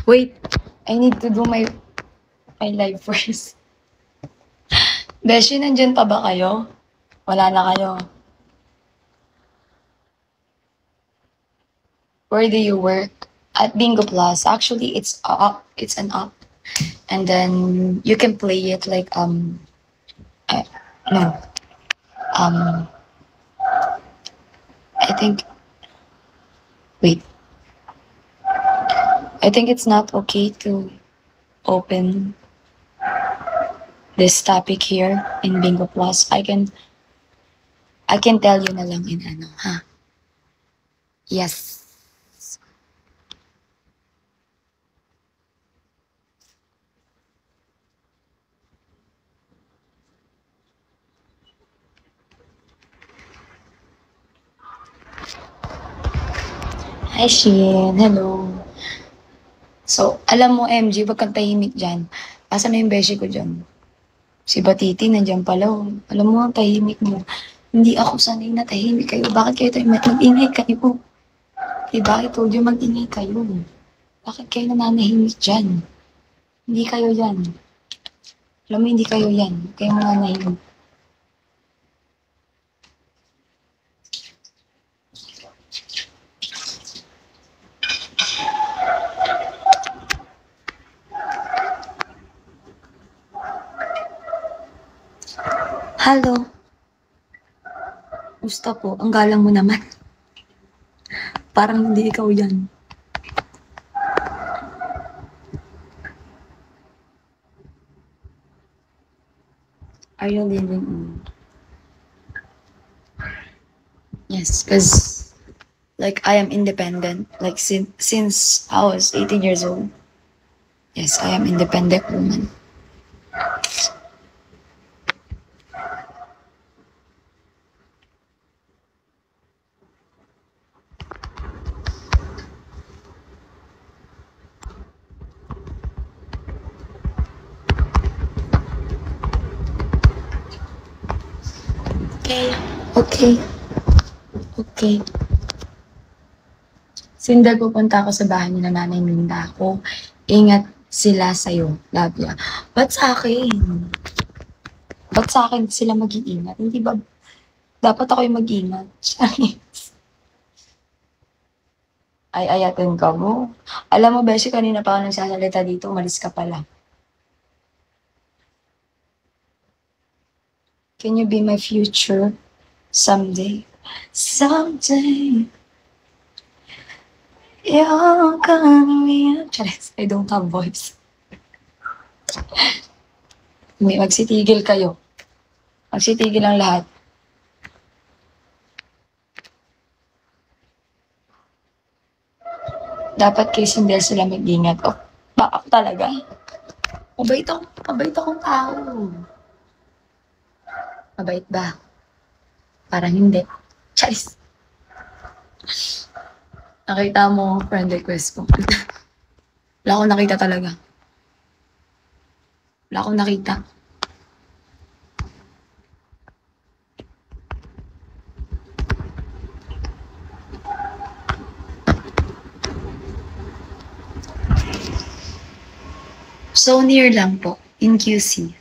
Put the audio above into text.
Wait, I need to do my live first. Beshi, nandyan pa ba kayo? Wala na kayo. Where do you work? At Bingo Plus. Actually, it's up. It's an app, and then you can play it like no um I think wait I think it's not okay to open this topic here in Bingo Plus. I can tell you na lang in ano ha. Yes. Hi, Shin. Hello. So, alam mo, MG, wag kang tahimik dyan. Asa na yung beshi ko dyan? Si Batiti, nandyan pala. Oh. Alam mo, ang tahimik mo. Hindi ako sanay na tahimik kayo. Bakit kayo tayo mag-ingay kayo? Diba? I told you mag-ingay kayo. Bakit kayo nananahimik dyan? Hindi kayo yan. Alam mo, hindi kayo yan. Kayo nananahimik. Hello. Gusto po, ang galang mo naman. Parang hindi ikaw yan. Are you living in? Yes, because like I am independent. Like since I was 18 years old. Yes, I am independent woman. Okay. Okay. Sinda pupunta ako sa bahay ni Nanay Minda ako. Ingat sila sa'yo. Love ya. Ba't sa akin? Ba't sa akin sila mag-iingat? Hindi ba dapat ako yung mag-ingat? Ay, ayatin ka mo. Alam mo, Beshi, kanina pa ako nagsasalita dito, umalis ka pala. Can you be my future? Someday. Someday. You're gonna be a... Charis, I don't have voice. Magsitigil kayo. Magsitigil ang lahat. Dapat kay Sindel sila mag-ingat. Oh, baka ako talaga. Mabait akong tao. Mabait ba? Parang hindi. Charis. Nakita mo, friend request ko. Wala akong nakita talaga. Wala akong nakita. So near lang po, in QC.